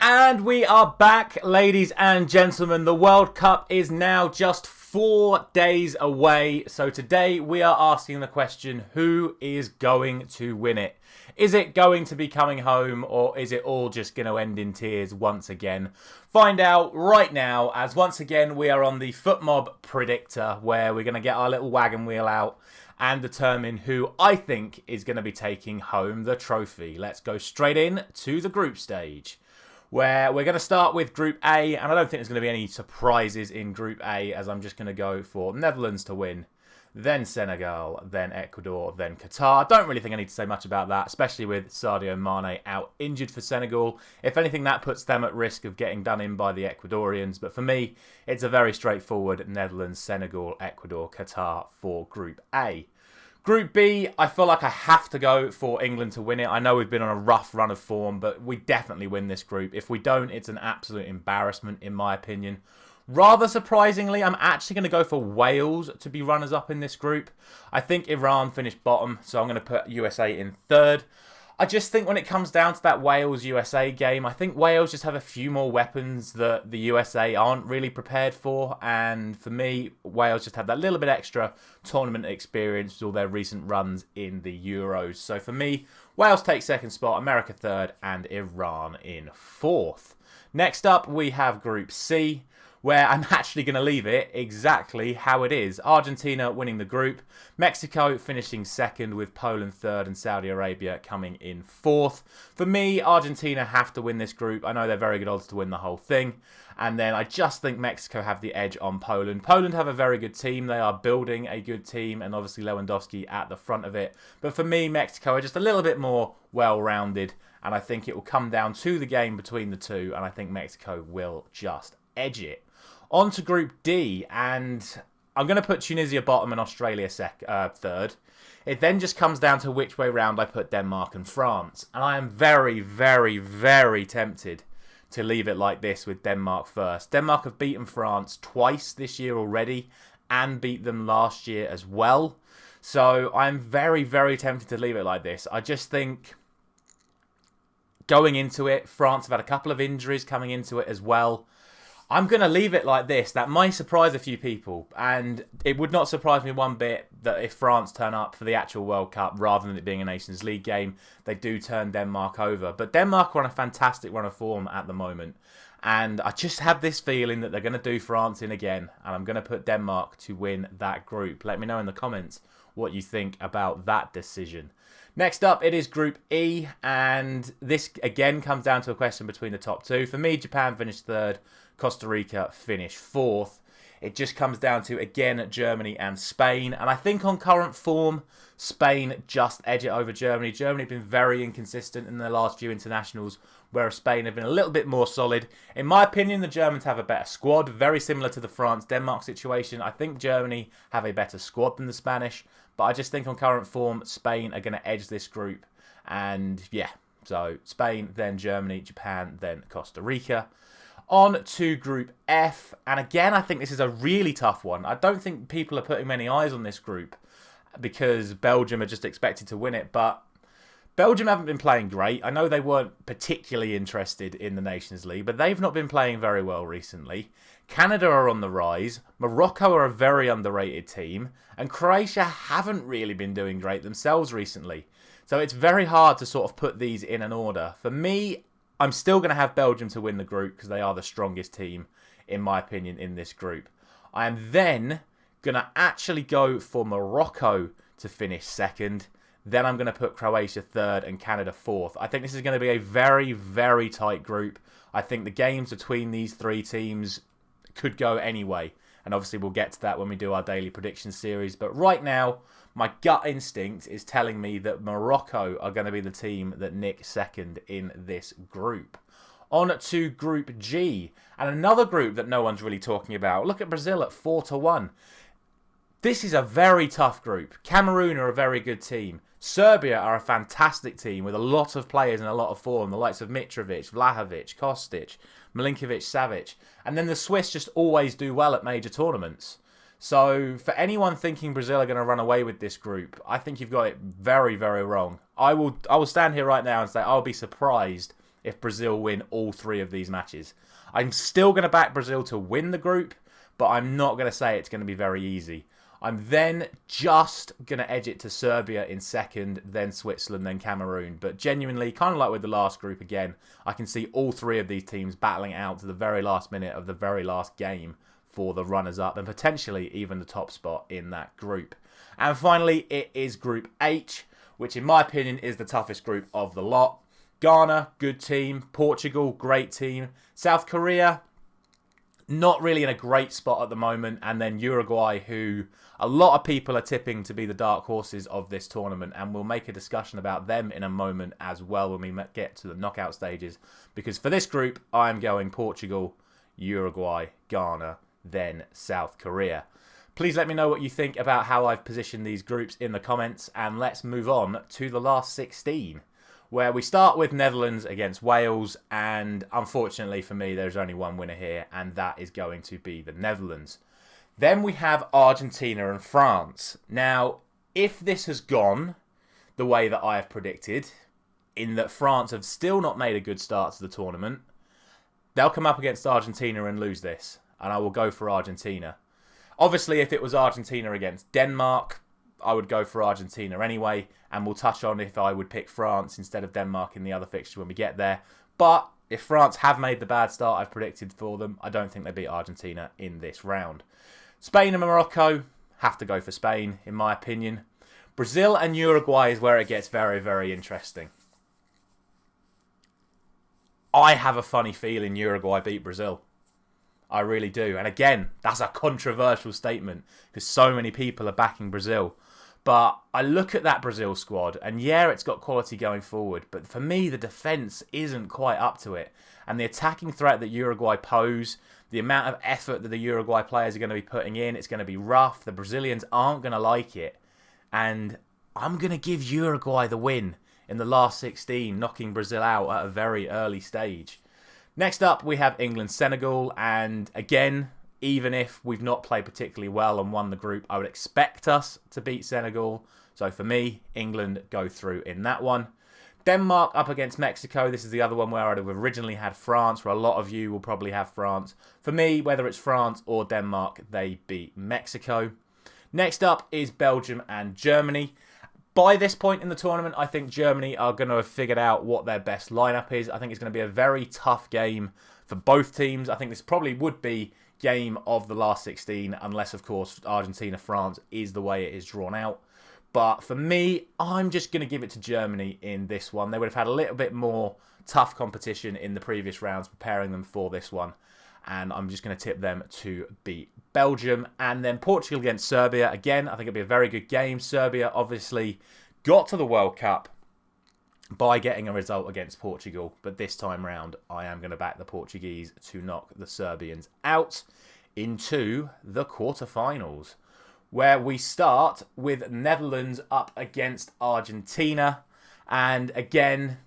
And we are back, ladies and gentlemen. The World Cup is now just 4 days away. So today we are asking the question, who is going to win it? Is it going to be coming home, or is it all just going to end in tears once again? Find out right now, as once again we are on the FootMob Predictor, where we're going to get our little wagon wheel out and determine who I think is going to be taking home the trophy. Let's go straight in to the group stage, where we're going to start with Group A, and I don't think there's going to be any surprises in Group A, as I'm just going to go for Netherlands to win, then Senegal, then Ecuador, then Qatar. Don't really think I need to say much about that, especially with Sadio Mane out injured for Senegal. If anything, that puts them at risk of getting done in by the Ecuadorians. But for me, it's a very straightforward Netherlands, Senegal, Ecuador, Qatar for Group A. Group B, I feel like I have to go for England to win it. I know we've been on a rough run of form, but we definitely win this group. If we don't, it's an absolute embarrassment, in my opinion. Rather surprisingly, I'm actually going to go for Wales to be runners-up in this group. I think Iran finished bottom, so I'm going to put USA in third. I just think when it comes down to that Wales-USA game, I think Wales just have a few more weapons that the USA aren't really prepared for. And for me, Wales just have that little bit extra tournament experience with all their recent runs in the Euros. So for me, Wales takes second spot, America third, and Iran in fourth. Next up, we have Group C, where I'm actually going to leave it exactly how it is. Argentina winning the group, Mexico finishing second with Poland third and Saudi Arabia coming in fourth. For me, Argentina have to win this group. I know they're very good odds to win the whole thing. And then I just think Mexico have the edge on Poland. Poland have a very good team. They are building a good team, and obviously Lewandowski at the front of it. But for me, Mexico are just a little bit more well-rounded, and I think it will come down to the game between the two, and I think Mexico will just edge it. On to Group D, and I'm going to put Tunisia bottom and Australia third. It then just comes down to which way round I put Denmark and France. And I am very, very, very tempted to leave it like this with Denmark first. Denmark have beaten France twice this year already and beat them last year as well. So I'm very, very tempted to leave it like this. I just think going into it, France have had a couple of injuries coming into it as well. I'm going to leave it like this. That might surprise a few people, and it would not surprise me one bit that if France turn up for the actual World Cup, rather than it being a Nations League game, they do turn Denmark over. But Denmark are on a fantastic run of form at the moment, and I just have this feeling that they're going to do France in again, and I'm going to put Denmark to win that group. Let me know in the comments what you think about that decision. Next up, it is Group E, and this again comes down to a question between the top two. For me, Japan finished third, Costa Rica finished fourth. It just comes down to, again, Germany and Spain. And I think on current form, Spain just edge it over Germany. Germany have been very inconsistent in their last few internationals, whereas Spain have been a little bit more solid. In my opinion, the Germans have a better squad, very similar to the France-Denmark situation. I think Germany have a better squad than the Spanish, but I just think on current form, Spain are going to edge this group. And yeah, so Spain, then Germany, Japan, then Costa Rica. On to Group F, and again, I think this is a really tough one. I don't think people are putting many eyes on this group because Belgium are just expected to win it, but Belgium haven't been playing great. I know they weren't particularly interested in the Nations League, but they've not been playing very well recently. Canada are on the rise, Morocco are a very underrated team, and Croatia haven't really been doing great themselves recently. So it's very hard to sort of put these in an order. For me, I'm still going to have Belgium to win the group because they are the strongest team, in my opinion, in this group. I am then going to actually go for Morocco to finish second. Then I'm going to put Croatia third and Canada fourth. I think this is going to be a very, very tight group. I think the games between these three teams could go anyway. And obviously we'll get to that when we do our daily prediction series. But right now, my gut instinct is telling me that Morocco are going to be the team that nick second in this group. On to Group G, and another group that no one's really talking about. Look at Brazil at 4-1. This is a very tough group. Cameroon are a very good team. Serbia are a fantastic team with a lot of players and a lot of form. The likes of Mitrovic, Vlahovic, Kostic, Milinkovic, Savic. And then the Swiss just always do well at major tournaments. So for anyone thinking Brazil are going to run away with this group, I think you've got it very, very wrong. I will stand here right now and say I'll be surprised if Brazil win all 3 of these matches. I'm still going to back Brazil to win the group, but I'm not going to say it's going to be very easy. I'm then just going to edge it to Serbia in second, then Switzerland, then Cameroon. But genuinely, kind of like with the last group again, I can see all 3 of these teams battling out to the very last minute of the very last game for the runners-up and potentially even the top spot in that group. And finally, it is Group H, which in my opinion is the toughest group of the lot. Ghana, good team. Portugal, great team. South Korea, not really in a great spot at the moment. And then Uruguay, who a lot of people are tipping to be the dark horses of this tournament. And we'll make a discussion about them in a moment as well when we get to the knockout stages. Because for this group, I'm going Portugal, Uruguay, Ghana, then South Korea. Please let me know what you think about how I've positioned these groups in the comments. And let's move on to the last 16. Where we start with Netherlands against Wales, and unfortunately for me, there's only one winner here, and that is going to be the Netherlands. Then we have Argentina and France. Now, if this has gone the way that I have predicted, in that France have still not made a good start to the tournament, they'll come up against Argentina and lose this, and I will go for Argentina. Obviously, if it was Argentina against Denmark, I would go for Argentina anyway, and we'll touch on if I would pick France instead of Denmark in the other fixture when we get there. But if France have made the bad start I've predicted for them, I don't think they beat Argentina in this round. Spain and Morocco, have to go for Spain, in my opinion. Brazil and Uruguay is where it gets very, very interesting. I have a funny feeling Uruguay beat Brazil. I really do. And again, that's a controversial statement because so many people are backing Brazil. But I look at that Brazil squad and yeah, it's got quality going forward. But for me, the defence isn't quite up to it. And the attacking threat that Uruguay pose, the amount of effort that the Uruguay players are going to be putting in, it's going to be rough. The Brazilians aren't going to like it. And I'm going to give Uruguay the win in the last 16, knocking Brazil out at a very early stage. Next up, we have England-Senegal, and again, even if we've not played particularly well and won the group, I would expect us to beat Senegal. So for me, England go through in that one. Denmark up against Mexico. This is the other one where I'd have originally had France, where a lot of you will probably have France. For me, whether it's France or Denmark, they beat Mexico. Next up is Belgium and Germany. By this point in the tournament, I think Germany are going to have figured out what their best lineup is. I think it's going to be a very tough game for both teams. I think this probably would be game of the last 16, unless, of course, Argentina-France is the way it is drawn out. But for me, I'm just going to give it to Germany in this one. They would have had a little bit more tough competition in the previous rounds, preparing them for this one. And I'm just going to tip them to beat Belgium. And then Portugal against Serbia. Again, I think it'll be a very good game. Serbia obviously got to the World Cup by getting a result against Portugal. But this time round, I am going to back the Portuguese to knock the Serbians out into the quarterfinals, where we start with Netherlands up against Argentina. And again,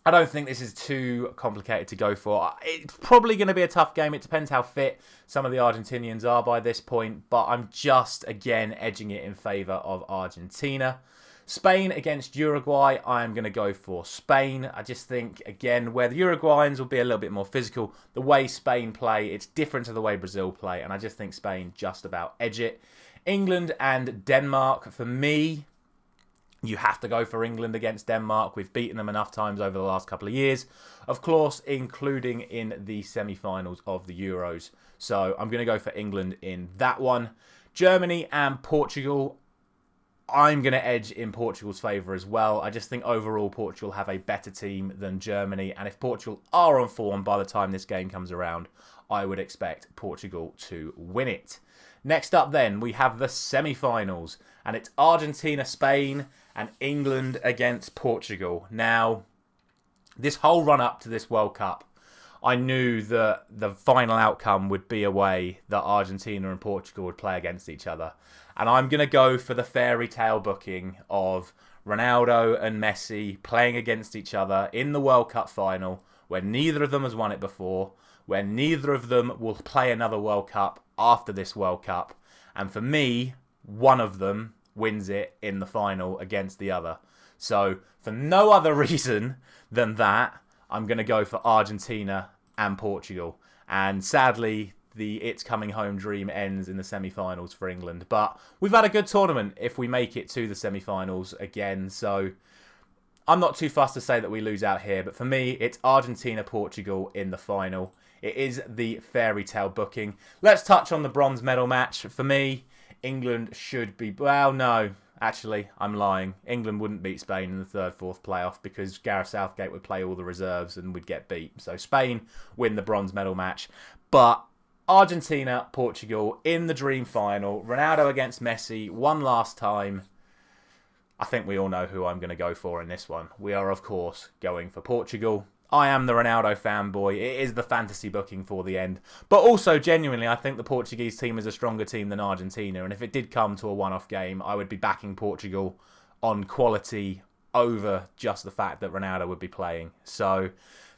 I don't think this is too complicated to go for. It's probably going to be a tough game. It depends how fit some of the Argentinians are by this point. But I'm just, again, edging it in favour of Argentina. Spain against Uruguay, I am going to go for Spain. I just think, again, where the Uruguayans will be a little bit more physical, the way Spain play, it's different to the way Brazil play. And I just think Spain just about edge it. England and Denmark, for me, you have to go for England against Denmark. We've beaten them enough times over the last couple of years. Of course, including in the semi-finals of the Euros. So I'm going to go for England in that one. Germany and Portugal, I'm going to edge in Portugal's favour as well. I just think overall Portugal have a better team than Germany. And if Portugal are on form by the time this game comes around, I would expect Portugal to win it. Next up then, we have the semi-finals. And it's Argentina-Spain and England against Portugal. Now, this whole run-up to this World Cup, I knew that the final outcome would be a way that Argentina and Portugal would play against each other. And I'm going to go for the fairy tale booking of Ronaldo and Messi playing against each other in the World Cup final, where neither of them has won it before, where neither of them will play another World Cup after this World Cup. And for me, one of them wins it in the final against the other. So, for no other reason than that, I'm going to go for Argentina and Portugal. And sadly, the It's Coming Home dream ends in the semi-finals for England. But we've had a good tournament if we make it to the semi-finals again. So I'm not too fussed to say that we lose out here. But for me, it's Argentina-Portugal in the final. It is the fairy tale booking. Let's touch on the bronze medal match. For me, England should be... Well, no. Actually, I'm lying. England wouldn't beat Spain in the third, fourth playoff because Gareth Southgate would play all the reserves and we'd get beat. So Spain win the bronze medal match. But Argentina, Portugal in the dream final. Ronaldo against Messi one last time. I think we all know who I'm going to go for in this one. We are, of course, going for Portugal. I am the Ronaldo fanboy. It is the fantasy booking for the end. But also, genuinely, I think the Portuguese team is a stronger team than Argentina. And if it did come to a one-off game, I would be backing Portugal on quality over just the fact that Ronaldo would be playing. So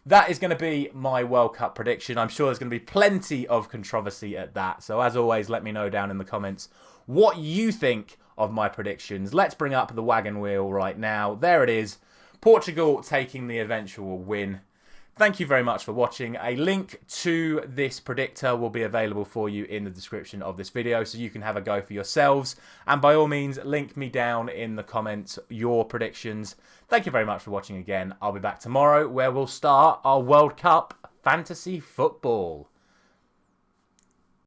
that is going to be my World Cup prediction. I'm sure there's going to be plenty of controversy at that. So as always, let me know down in the comments what you think of my predictions. Let's bring up the wagon wheel right now. There it is. Portugal taking the eventual win. Thank you very much for watching. A link to this predictor will be available for you in the description of this video so you can have a go for yourselves. And by all means, link me down in the comments your predictions. Thank you very much for watching again. I'll be back tomorrow where we'll start our World Cup fantasy football.